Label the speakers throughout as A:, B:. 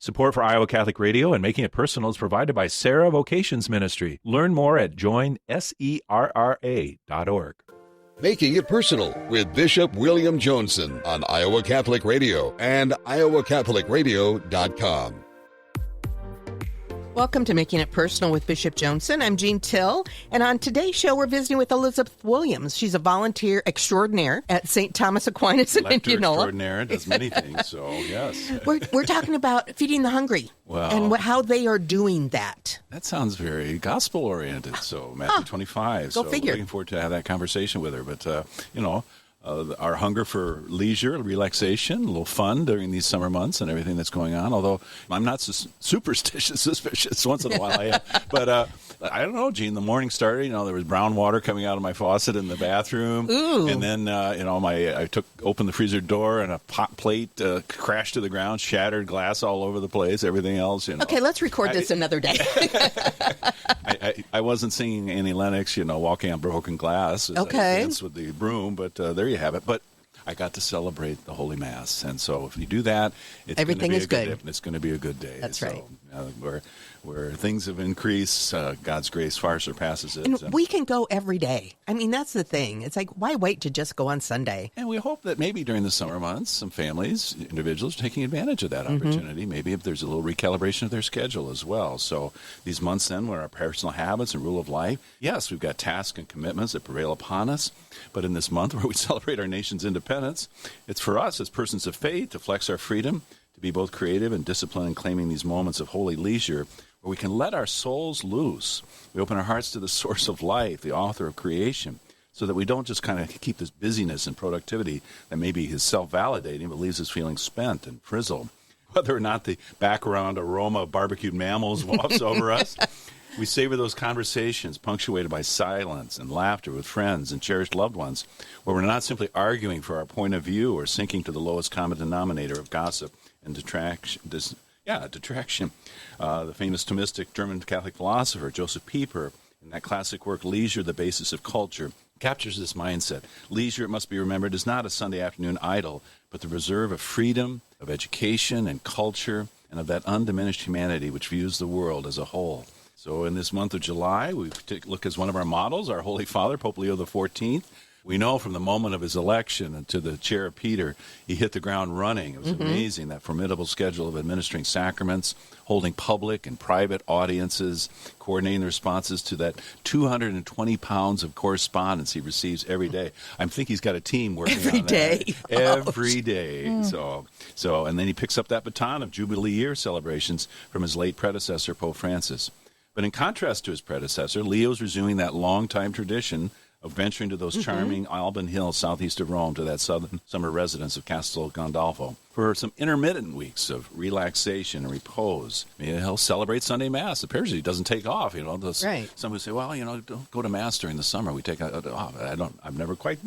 A: Support for Iowa Catholic Radio and Making It Personal is provided by Sarah Vocations Ministry. Learn more at joinserra.org.
B: Making It Personal with Bishop William Joensen on Iowa Catholic Radio and iowacatholicradio.com.
C: Welcome to Making It Personal with Bishop Joensen. I'm Jean Till, and on today's show, we're visiting with Elizabeth Williams. She's a volunteer extraordinaire at St. Thomas Aquinas in Indianola.
D: Extraordinaire, does many things, so yes.
C: We're talking about feeding the hungry and how they are doing that.
D: That sounds very gospel-oriented, so Matthew 25.
C: Go figure.
D: Looking forward to have that conversation with her, but, our hunger for leisure, relaxation, a little fun during these summer months and everything that's going on. Although I'm not suspicious once in a while I am. But I don't know, Gene. The morning started. There was brown water coming out of my faucet in the bathroom.
C: Ooh.
D: And then I opened the freezer door and a pot plate crashed to the ground, shattered glass all over the place. Everything else.
C: Okay, let's record this another day.
D: I wasn't singing Annie Lennox, walking on broken glass.
C: Okay.
D: I danced with the broom, but there you have it. But I got to celebrate the Holy Mass, and so if you do that,
C: everything is good.
D: It's going to be a good day.
C: That's right.
D: Where things have increased, God's grace far surpasses it.
C: And we can go every day. I mean, that's the thing. It's like, why wait to just go on Sunday?
D: And we hope that maybe during the summer months, some families, individuals, are taking advantage of that opportunity. Maybe if there's a little recalibration of their schedule as well. So these months then, where our personal habits and rule of life, yes, we've got tasks and commitments that prevail upon us. But in this month where we celebrate our nation's independence, it's for us as persons of faith to flex our freedom, to be both creative and disciplined in claiming these moments of holy leisure where we can let our souls loose. We open our hearts to the source of life, the author of creation, so that we don't just kind of keep this busyness and productivity that maybe is self-validating but leaves us feeling spent and frizzled. Whether or not the background aroma of barbecued mammals wafts over us, we savor those conversations punctuated by silence and laughter with friends and cherished loved ones, where we're not simply arguing for our point of view or sinking to the lowest common denominator of gossip and detraction. The famous Thomistic German Catholic philosopher Joseph Pieper, in that classic work, Leisure, the Basis of Culture, captures this mindset. Leisure, it must be remembered, is not a Sunday afternoon idle, but the reserve of freedom, of education and culture, and of that undiminished humanity which views the world as a whole. So in this month of July, we look as one of our models, our Holy Father, Pope Leo XIV. We know from the moment of his election to the chair of Peter, he hit the ground running. It was amazing, that formidable schedule of administering sacraments, holding public and private audiences, coordinating the responses to that 220 pounds of correspondence he receives every day. I think he's got a team working on that. Every day. So, and then he picks up that baton of Jubilee year celebrations from his late predecessor, Pope Francis. But in contrast to his predecessor, Leo's resuming that long-time tradition of venturing to those charming Alban Hills southeast of Rome, to that southern summer residence of Castel Gandolfo, for some intermittent weeks of relaxation and repose. He'll celebrate Sunday Mass. Apparently he doesn't take off.
C: Right.
D: Some would say, don't go to Mass during the summer. We take off. I've never quite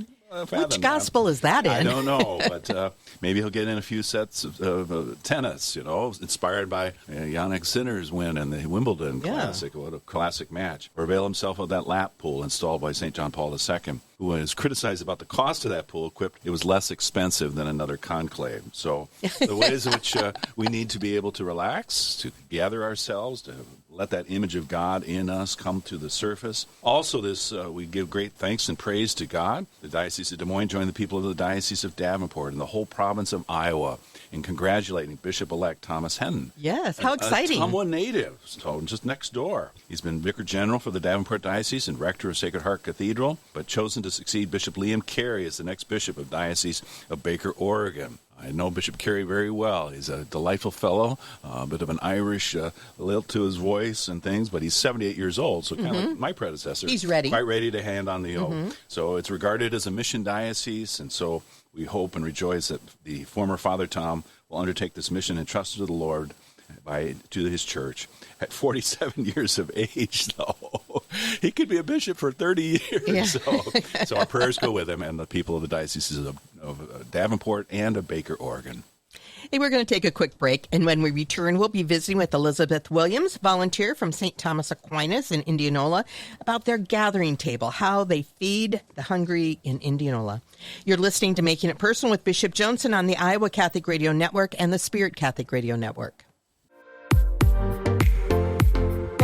C: Which gospel is that in?
D: I don't know, but maybe he'll get in a few sets of tennis, inspired by Yannick Sinner's win in the Wimbledon Classic. What a classic match. Or avail himself of that lap pool installed by St. John Paul II, who was criticized about the cost of that pool, quipped it was less expensive than another conclave. So the ways in which we need to be able to relax, to gather ourselves, to let that image of God in us come to the surface. Also, we give great thanks and praise to God. The Diocese of Des Moines joined the people of the Diocese of Davenport and the whole province of Iowa in congratulating Bishop-elect Thomas Hennon.
C: Yes, how exciting.
D: A Tumwa native, so just next door. He's been Vicar General for the Davenport Diocese and Rector of Sacred Heart Cathedral, but chosen to succeed Bishop Liam Carey as the next Bishop of Diocese of Baker, Oregon. I know Bishop Carey very well. He's a delightful fellow, a bit of an Irish lilt to his voice and things, but he's 78 years old, so kind of like my predecessor.
C: He's ready.
D: Quite ready to hand on the yoke. So it's regarded as a mission diocese, and so we hope and rejoice that the former Father Tom will undertake this mission entrusted to the Lord to his church. At 47 years of age, though, he could be a bishop for 30 years. Yeah. So our prayers go with him and the people of the dioceses of Davenport and of Baker, Oregon.
C: Hey, we're going to take a quick break, and when we return, we'll be visiting with Elizabeth Williams, volunteer from St. Thomas Aquinas in Indianola, about their gathering table, how they feed the hungry in Indianola. You're listening to Making It Personal with Bishop Joensen on the Iowa Catholic Radio Network and the Spirit Catholic Radio Network.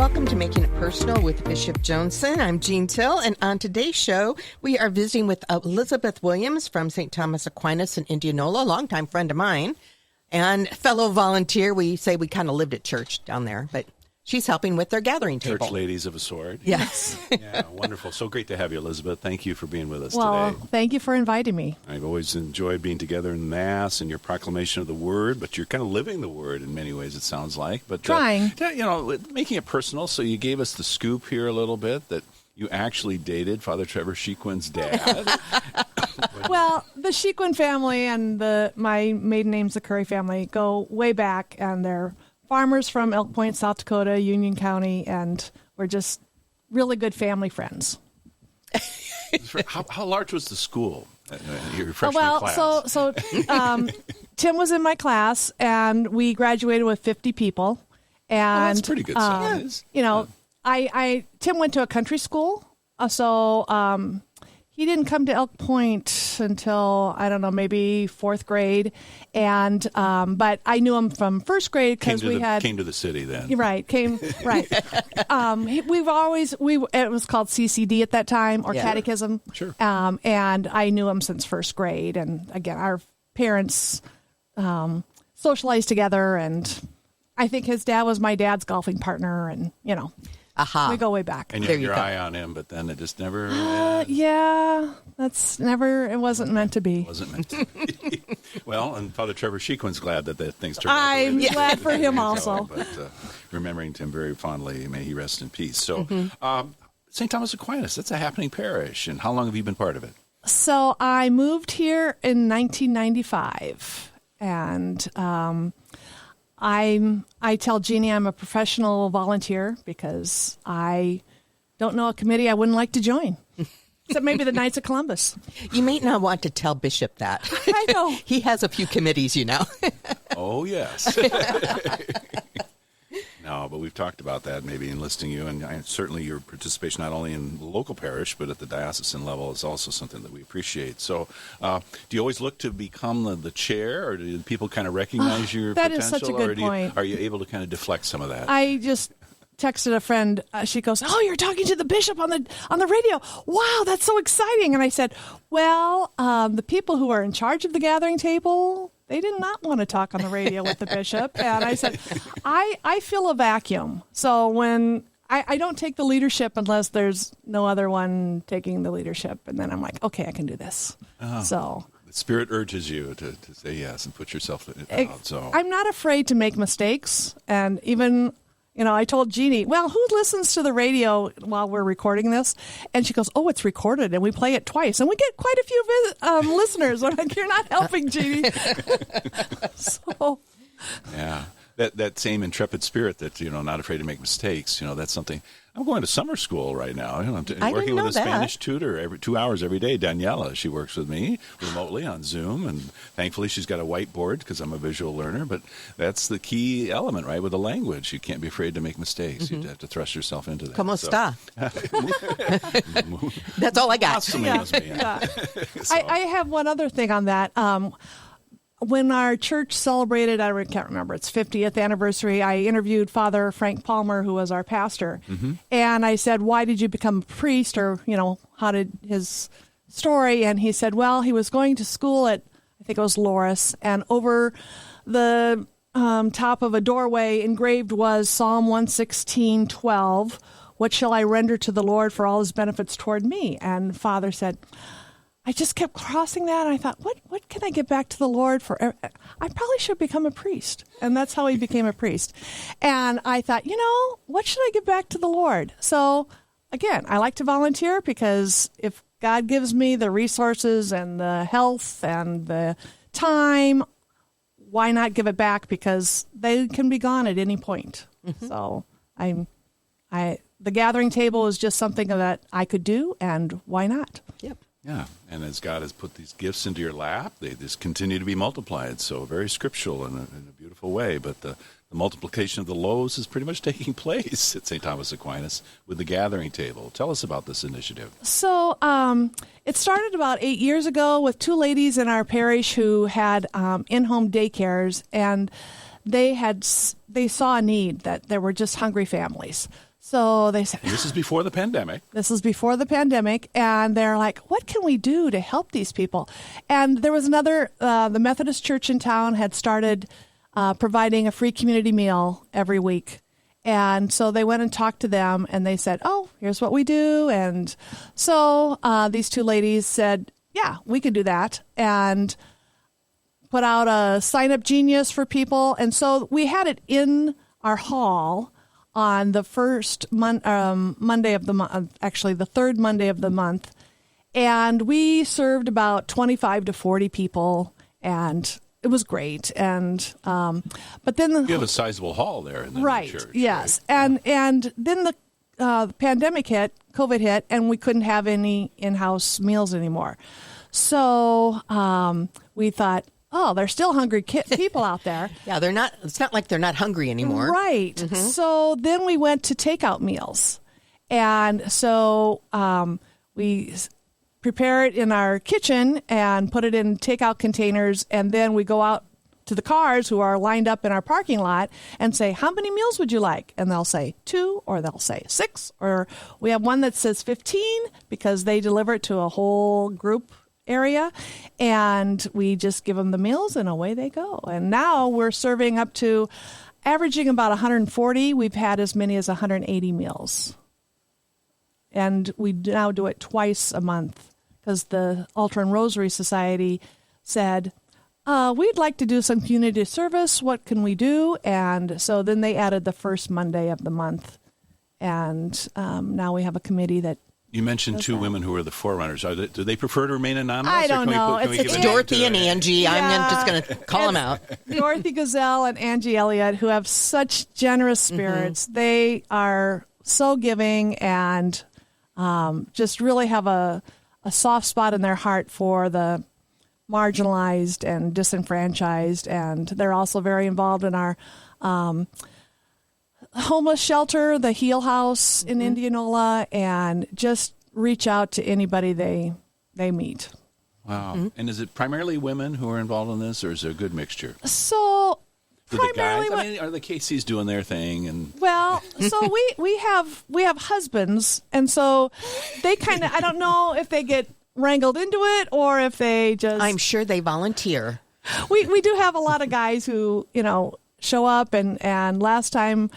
C: Welcome to Making It Personal with Bishop Joensen. I'm Jean Till, and on today's show, we are visiting with Elizabeth Williams from St. Thomas Aquinas in Indianola, a longtime friend of mine, and fellow volunteer. We say we kind of lived at church down there, but she's helping with their gathering table.
D: Church ladies of a sort.
C: Yes.
D: Yeah, wonderful. So great to have you, Elizabeth. Thank you for being with us
E: Well,
D: today.
E: thank you for inviting me.
D: I've always enjoyed being together in Mass and your proclamation of the Word, but you're kind of living the Word in many ways, it sounds like. But
E: Trying.
D: Making it personal, so you gave us the scoop here a little bit that you actually dated Father Trevor Shequin's dad.
E: Well, the Shequin family and my maiden name's the Curry family go way back, and they're farmers from Elk Point, South Dakota, Union County, and we're just really good family friends.
D: How large was the school? Your freshman class?
E: So Tim was in my class, and we graduated with 50 people. And
D: that's pretty good size.
E: Tim went to a country school, so he didn't come to Elk Point until, I don't know, maybe fourth grade. And but I knew him from first grade because
D: came to the city then.
E: Right. It was called CCD at that time, or Catechism.
D: Sure.
E: And I knew him since first grade. And again, our parents socialized together, and I think his dad was my dad's golfing partner, and we go way back.
D: And you had your eye on him, but then it just never...
E: it wasn't meant to be.
D: Wasn't meant to be. Well, and Father Trevor Shequin's glad that things turned out.
E: I'm glad for him also.
D: But remembering him very fondly, may he rest in peace. So, St. Thomas Aquinas, that's a happening parish. And how long have you been part of it?
E: So I moved here in 1995, and I tell Jeannie I'm a professional volunteer because I don't know a committee I wouldn't like to join. Except maybe the Knights of Columbus.
C: You may not want to tell Bishop that.
E: I know.
C: He has a few committees,
D: Oh, yes. No, but we've talked about that, maybe enlisting you, and certainly your participation not only in the local parish, but at the diocesan level is also something that we appreciate. So do you always look to become the chair, or do people kind of recognize your
E: that
D: potential?
E: That is such a good point.
D: Are you able to kind of deflect some of that?
E: I just texted a friend. She goes, "Oh, you're talking to the bishop on the radio. Wow, that's so exciting." And I said, "Well, the people who are in charge of the gathering table, they did not want to talk on the radio with the bishop." And I said, I feel a vacuum. So when I don't take the leadership unless there's no other one taking the leadership. And then I'm like, okay, I can do this. So
D: the Spirit urges you to say yes and put yourself out. So
E: I'm not afraid to make mistakes. And even... I told Jeannie, well, who listens to the radio while we're recording this? And she goes, oh, it's recorded, and we play it twice. And we get quite a few listeners. I'm like, you're not helping, Jeannie. So,
D: yeah, that same intrepid spirit that, not afraid to make mistakes, that's something. I'm going to summer school right now. I'm working with a Spanish tutor every 2 hours every day. Daniela, she works with me remotely on Zoom, and thankfully she's got a whiteboard because I'm a visual learner. But that's the key element, right? With the language, you can't be afraid to make mistakes. You have to thrust yourself into that.
C: ¿Cómo está? That's all I got.
E: I have one other thing on that. When our church celebrated, I can't remember, its 50th anniversary, I interviewed Father Frank Palmer, who was our pastor. And I said, why did you become a priest? Or, how did his story? And he said, well, he was going to school at, I think it was Loris, and over the top of a doorway engraved was Psalm 116:12. What shall I render to the Lord for all his benefits toward me? And Father said, I just kept crossing that, and I thought, what can I give back to the Lord for? I probably should become a priest. And that's how he became a priest. And I thought, what should I give back to the Lord? So, again, I like to volunteer because if God gives me the resources and the health and the time, why not give it back? Because they can be gone at any point. So the gathering table is just something that I could do, and why not?
C: Yep.
D: Yeah, and as God has put these gifts into your lap, they just continue to be multiplied. So very scriptural in a beautiful way. But the multiplication of the loaves is pretty much taking place at St. Thomas Aquinas with the gathering table. Tell us about this initiative.
E: So it started about 8 years ago with two ladies in our parish who had in-home daycares, and they saw a need that there were just hungry families. So they said,
D: This is before the pandemic.
E: This is before the pandemic, and they're like, what can we do to help these people? And there was another, the Methodist Church in town had started providing a free community meal every week. And so they went and talked to them, and they said, oh, here's what we do. And so these two ladies said, yeah, we could do that, and put out a sign-up genius for people. And so we had it in our hall on the first Monday of the month, actually the third Monday of the month. And we served about 25 to 40 people, and it was great. And but then
D: you have a sizable hall there in the
E: right,
D: church.
E: Yes.
D: Right?
E: And then the pandemic hit, COVID hit, and we couldn't have any in-house meals anymore. So we thought, oh, there's still hungry people out there.
C: Yeah, they're not. It's not like they're not hungry anymore.
E: Right. Mm-hmm. So then we went to takeout meals. And so we prepare it in our kitchen and put it in takeout containers. And then we go out to the cars who are lined up in our parking lot and say, how many meals would you like? And they'll say 2, or they'll say 6. Or we have one that says 15 because they deliver it to a whole group area, and we just give them the meals and away they go. And now we're serving up to averaging about 140. We've had as many as 180 meals. And we now do it twice a month because the Altar and Rosary Society said, we'd like to do some community service. What can we do? And so then they added the first Monday of the month. And now we have a committee that
D: You mentioned two women who are the forerunners. Do they prefer to remain anonymous?
E: I don't know.
C: It's Dorothy and Angie. Yeah. I'm just going to call them out.
E: Dorothy Gazelle and Angie Elliott, who have such generous spirits. Mm-hmm. They are so giving and just really have a soft spot in their heart for the marginalized and disenfranchised. And they're also very involved in our homeless shelter, the Heal House in Indianola, and just reach out to anybody they meet.
D: Wow. Mm-hmm. And is it primarily women who are involved in this, or is there a good mixture?
E: So primarily,
D: the guys, are the Casey's doing their thing? And
E: well, so we have husbands, and so they kind of, I don't know if they get wrangled into it or if they just.
C: I'm sure they volunteer.
E: We do have a lot of guys who show up, and last time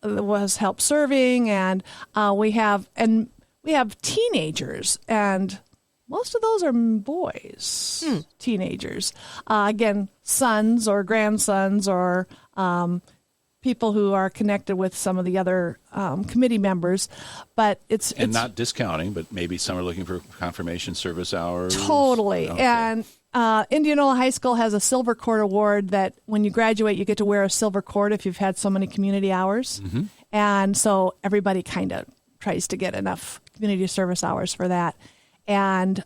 E: was help serving, and we have teenagers, and most of those are boys, teenagers. Again, sons or grandsons or people who are connected with some of the other committee members, but it's
D: not discounting, but maybe some are looking for confirmation service hours.
E: Totally, okay. And Indianola High School has a Silver Cord Award that when you graduate, you get to wear a silver cord if you've had so many community hours. Mm-hmm. And so everybody kind of tries to get enough community service hours for that. And,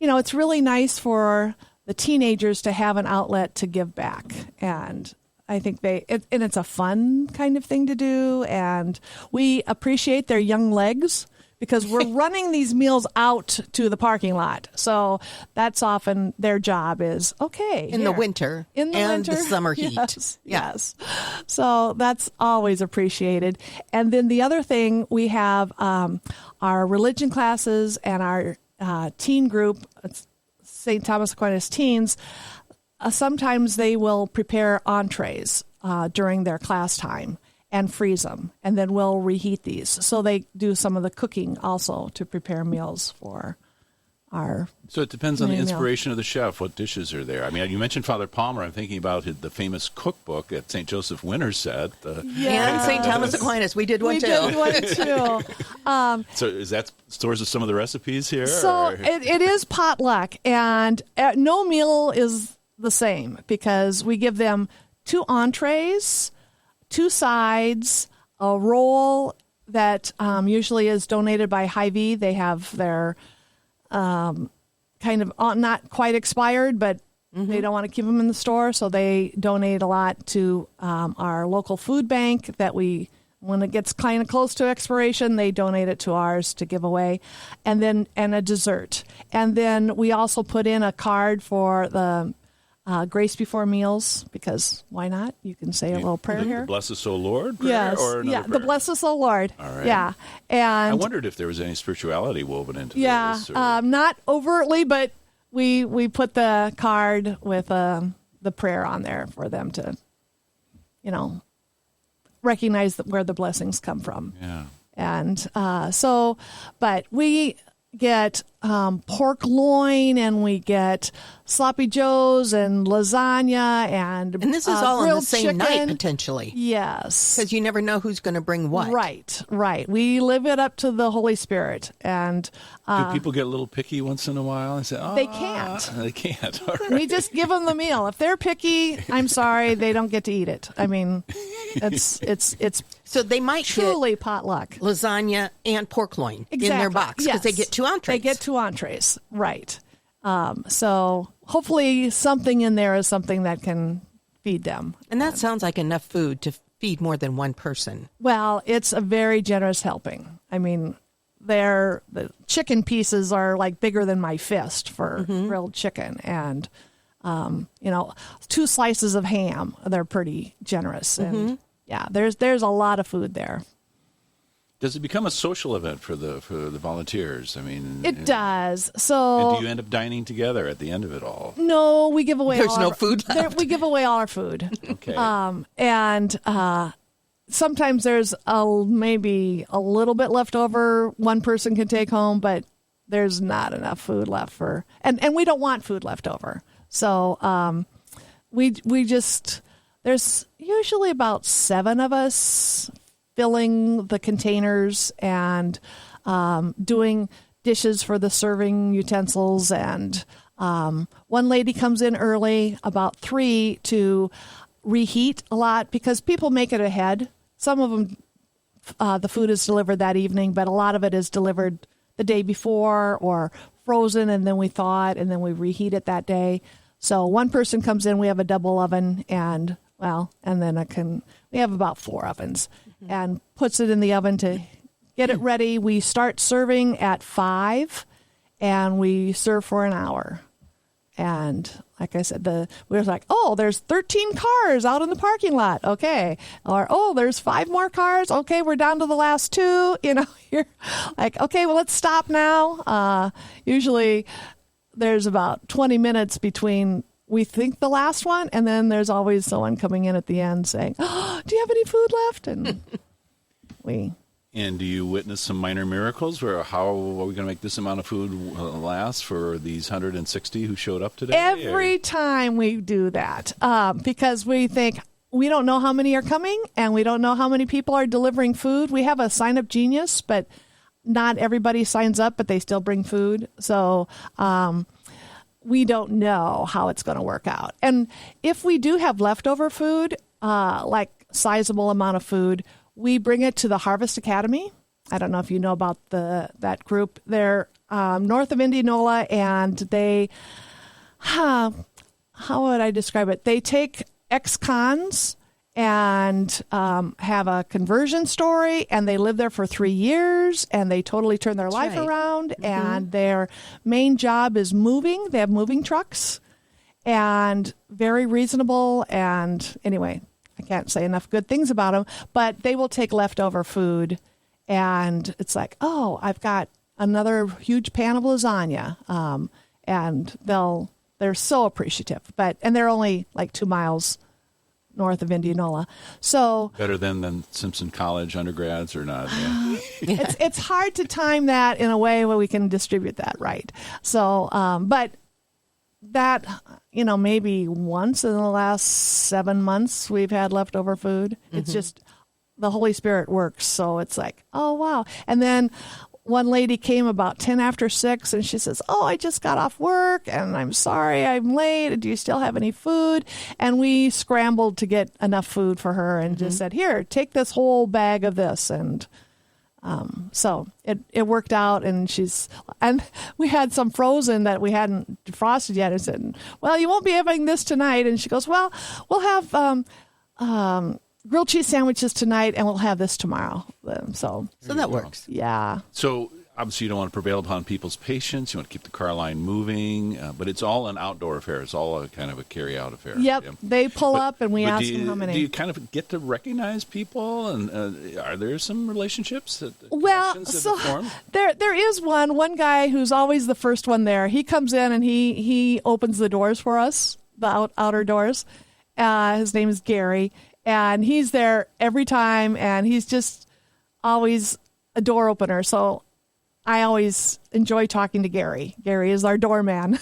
E: it's really nice for the teenagers to have an outlet to give back. And I think it's a fun kind of thing to do. And we appreciate their young legs, because we're running these meals out to the parking lot. So that's often their job is, okay.
C: In the winter.
E: And
C: the summer heat.
E: Yes. So that's always appreciated. And then the other thing, we have our religion classes and our teen group, St. Thomas Aquinas Teens. Sometimes they will prepare entrees during their class time and freeze them, and then we'll reheat these. So they do some of the cooking also to prepare meals for our.
D: So it depends on the inspiration of the chef. What dishes are there? I mean, you mentioned Father Palmer. I'm thinking about the famous cookbook at St. Joseph Winterset.
C: And St. Thomas Aquinas. We did one too.
D: So is that stores of some of the recipes here?
E: So it is potluck, and no meal is the same, because we give them 2 entrees, 2 sides, a roll that usually is donated by Hy-Vee. They have their kind of not quite expired, but they don't want to keep them in the store, so they donate a lot to our local food bank that when it gets kind of close to expiration, they donate it to ours to give away, and a dessert. And then we also put in a card for the grace before meals, because why not? You can say a little prayer here.
D: The Bless us, O Lord prayer?
E: Yes,
D: Or another prayer?
E: the Bless us, O Lord.
D: All right.
E: Yeah, and
D: I wondered if there was any spirituality woven into this.
E: not overtly, but we put the card with the prayer on there for them to, recognize where the blessings come from.
D: Yeah.
E: And but we get pork loin, and we get sloppy joes and lasagna, and
C: this is all on the
E: grilled
C: same night,
E: chicken.
C: potentially.
E: Yes.
C: Because you never know who's going to bring what.
E: Right. We live it up to the Holy Spirit. And
D: do people get a little picky once in a while and say,
E: they can't.
D: They can't. All right.
E: We just give them the meal. If they're picky, I'm sorry, they don't get to eat it. I mean, it's
C: So they might
E: truly potluck.
C: Lasagna and pork loin in their box, because they get 2 entrees.
E: They get 2 entrees, right. So hopefully something in there is something that can feed them.
C: And that sounds like enough food to feed more than one person.
E: Well, it's a very generous helping. I mean, the chicken pieces are like bigger than my fist for grilled chicken. And, 2 slices of ham, they're pretty generous. And yeah, there's a lot of food there.
D: Does it become a social event for the volunteers? I mean,
E: it does. So,
D: and do you end up dining together at the end of it all?
E: No, we give away.
C: There's no food left.
E: We give away all our food.
D: Okay.
E: And sometimes there's maybe a little bit left over. One person can take home, but there's not enough food left for, and we don't want food left over. So we just, there's usually about 7 of us filling the containers and doing dishes for the serving utensils. And one lady comes in early, about 3, to reheat a lot, because people make it ahead. Some of them, the food is delivered that evening, but a lot of it is delivered the day before or frozen, and then we thaw it, and then we reheat it that day. So one person comes in, we have a double oven, and then we have about 4 ovens, and puts it in the oven to get it ready. We start serving at 5, and we serve for an hour. And like I said, we were like, oh, there's 13 cars out in the parking lot. Okay. Or, oh, there's 5 more cars. Okay, we're down to the last 2. You're like, okay, well, let's stop now. Usually there's about 20 minutes between we think the last one, and then there's always someone coming in at the end saying, oh, do you have any food left? And
D: And do you witness some minor miracles, or how are we going to make this amount of food last for these 160 who showed up today?
E: Every time we do that, because we think we don't know how many are coming, and we don't know how many people are delivering food. We have a sign-up genius, but not everybody signs up, but they still bring food. So we don't know how it's going to work out. And if we do have leftover food, like sizable amount of food, we bring it to the Harvest Academy. I don't know if you know about that group. They're north of Indianola, and they, how would I describe it? They take ex-cons and have a conversion story, and they live there for 3 years, and they totally turn their life around, and their main job is moving. They have moving trucks, and very reasonable, and anyway, I can't say enough good things about them, but they will take leftover food, and it's like, oh, I've got another huge pan of lasagna, and they're so appreciative. And they're only like 2 miles north of Indianola, so
D: better than Simpson College undergrads or not? Yeah.
E: it's hard to time that in a way where we can distribute that right. So, but that, maybe once in the last 7 months we've had leftover food. It's just the Holy Spirit works. So it's like, oh, wow. And then one lady came about 10 after 6, and she says, oh, I just got off work, and I'm sorry I'm late. Do you still have any food? And we scrambled to get enough food for her and just said, here, take this whole bag of this. And so it worked out, and we had some frozen that we hadn't defrosted yet. I said, well, you won't be having this tonight. And she goes, well, we'll have grilled cheese sandwiches tonight, and we'll have this tomorrow. So
C: that works.
E: Yeah.
D: So obviously you don't want to prevail upon people's patience. You want to keep the car line moving, but it's all an outdoor affair. It's all a kind of a carry-out affair.
E: Yep, they pull up and we ask them how many.
D: Do you kind of get to recognize people, and are there some relationships that
E: formed? There is one guy who's always the first one there. He comes in and he opens the doors for us, the outer doors. His name is Gary, and he's there every time, and he's just always a door opener. So I always enjoy talking to Gary. Gary is our doorman.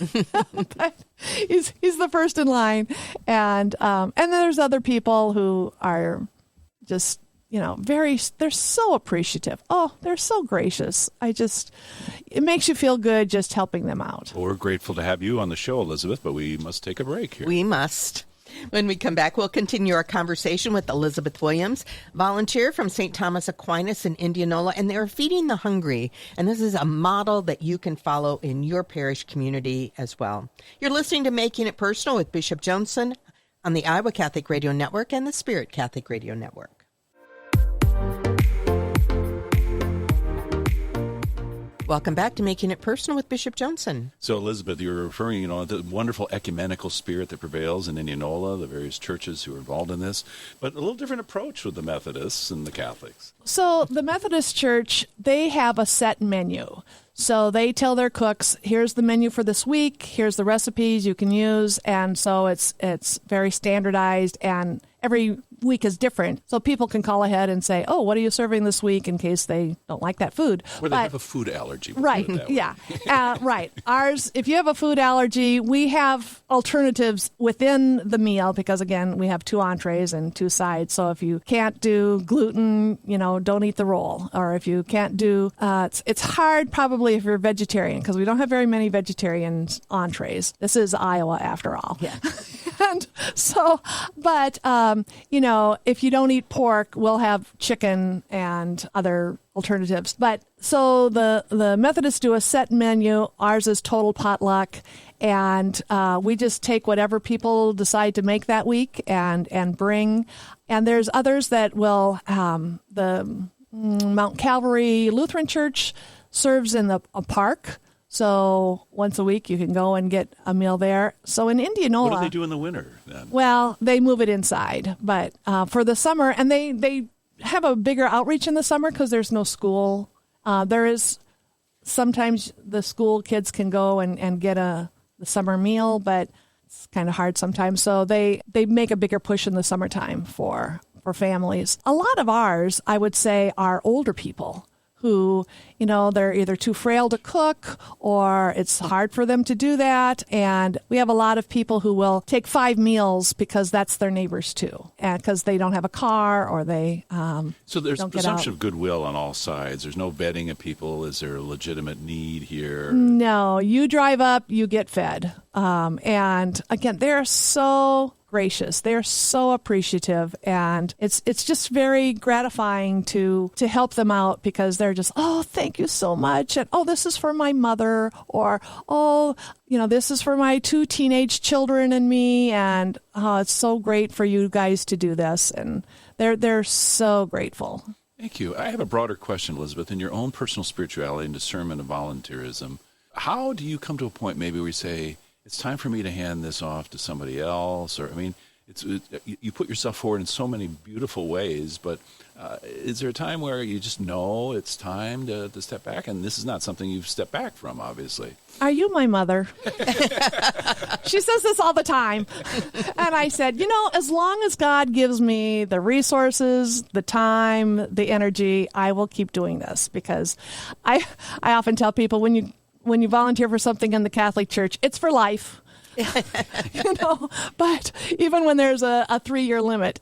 E: But he's the first in line. And then there's other people who are just, they're so appreciative. Oh, they're so gracious. It makes you feel good just helping them out.
D: Well, we're grateful to have you on the show, Elizabeth, but we must take a break here.
C: We must. When we come back, we'll continue our conversation with Elizabeth Williams, volunteer from St. Thomas Aquinas in Indianola, and they're feeding the hungry. And this is a model that you can follow in your parish community as well. You're listening to Making It Personal with Bishop Joensen on the Iowa Catholic Radio Network and the Spirit Catholic Radio Network. Welcome back to Making It Personal with Bishop Joensen.
D: So, Elizabeth, you were referring, to the wonderful ecumenical spirit that prevails in Indianola, the various churches who are involved in this, but a little different approach with the Methodists and the Catholics.
E: So, the Methodist Church, they have a set menu. So they tell their cooks, here's the menu for this week, here's the recipes you can use, and so it's very standardized, and every week is different. So people can call ahead and say, oh, what are you serving this week, in case they don't like that food.
D: Or they have a food allergy.
E: Right, yeah. Right. Ours, if you have a food allergy, we have alternatives within the meal, because, again, we have 2 entrees and 2 sides. So if you can't do gluten, don't eat the roll. Or if you can't do, it's hard probably if you're vegetarian, because we don't have very many vegetarian entrees. This is Iowa, after all.
C: Yeah.
E: And so, but, if you don't eat pork, we'll have chicken and other alternatives. But so the Methodists do a set menu. Ours is total potluck. And we just take whatever people decide to make that week and bring. And there's others that will, the Mount Calvary Lutheran Church serves in a park. So once a week you can go and get a meal there. So in Indianola...
D: What do they do in the winter then?
E: Well, they move it inside. But for the summer, and they have a bigger outreach in the summer because there's no school. There is... Sometimes the school kids can go and get the summer meal, but it's kind of hard sometimes. So they make a bigger push in the summertime for families. A lot of ours, I would say, are older people who, they're either too frail to cook or it's hard for them to do that. And we have a lot of people who will take 5 meals because that's their neighbors too, and because they don't have a car or they
D: So there's
E: don't
D: presumption of goodwill on all sides. There's no vetting of people. Is there a legitimate need here?
E: No, you drive up, you get fed. And again, they're so gracious. They're so appreciative, and it's just very gratifying to help them out, because they're just, oh, thank you so much, and oh, this is for my mother, or oh, this is for my 2 teenage children and me, and oh, it's so great for you guys to do this, and they're so grateful.
D: Thank you. I have a broader question, Elizabeth. In your own personal spirituality and discernment of volunteerism, how do you come to a point maybe where you say, it's time for me to hand this off to somebody else? Or, you put yourself forward in so many beautiful ways, but is there a time where you just know it's time to step back? And this is not something you've stepped back from, obviously.
E: Are you my mother? She says this all the time. And I said, as long as God gives me the resources, the time, the energy, I will keep doing this, because I often tell people, when you volunteer for something in the Catholic Church, it's for life. But even when there's a 3-year limit,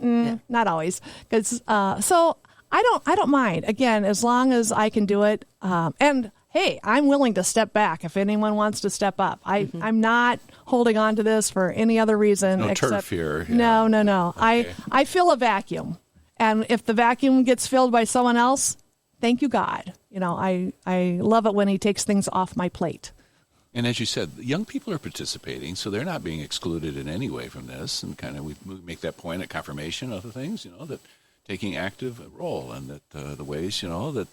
E: not always. Because so I don't mind. Again, as long as I can do it. And hey, I'm willing to step back if anyone wants to step up. I'm not holding on to this for any other reason.
D: No
E: except,
D: turf here.
E: No.
D: Okay.
E: I fill a vacuum, and if the vacuum gets filled by someone else, thank you, God. I love it when he takes things off my plate.
D: And as you said, young people are participating, so they're not being excluded in any way from this. And kind of we make that point at confirmation, other things, that taking active role, and that the ways, that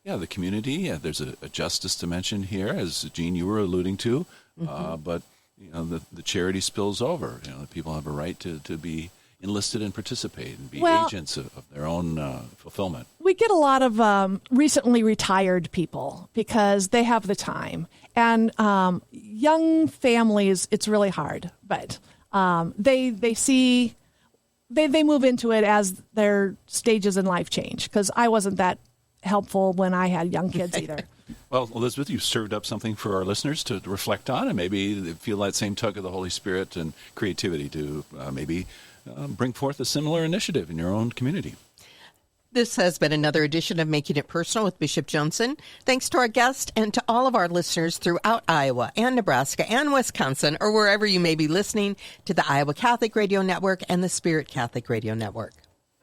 D: the community. Yeah, there's a justice dimension here, as Jean, you were alluding to. But the charity spills over. The people have a right to be enlisted and participate and be agents of their own fulfillment.
E: We get a lot of recently retired people because they have the time. And young families, it's really hard. But they move into it as their stages in life change, because I wasn't that helpful when I had young kids either.
D: Well, Elizabeth, you served up something for our listeners to reflect on, and maybe feel that same tug of the Holy Spirit and creativity to maybe bring forth a similar initiative in your own community.
C: This has been another edition of Making It Personal with Bishop Joensen. Thanks to our guest and to all of our listeners throughout Iowa and Nebraska and Wisconsin, or wherever you may be listening to the Iowa Catholic Radio Network and the Spirit Catholic Radio Network.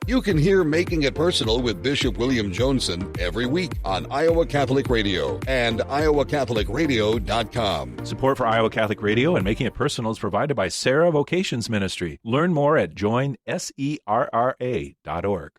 B: You can hear Making It Personal with Bishop William Joensen every week on Iowa Catholic Radio and iowacatholicradio.com.
A: Support for Iowa Catholic Radio and Making It Personal is provided by Sarah Vocations Ministry. Learn more at joinserra.org.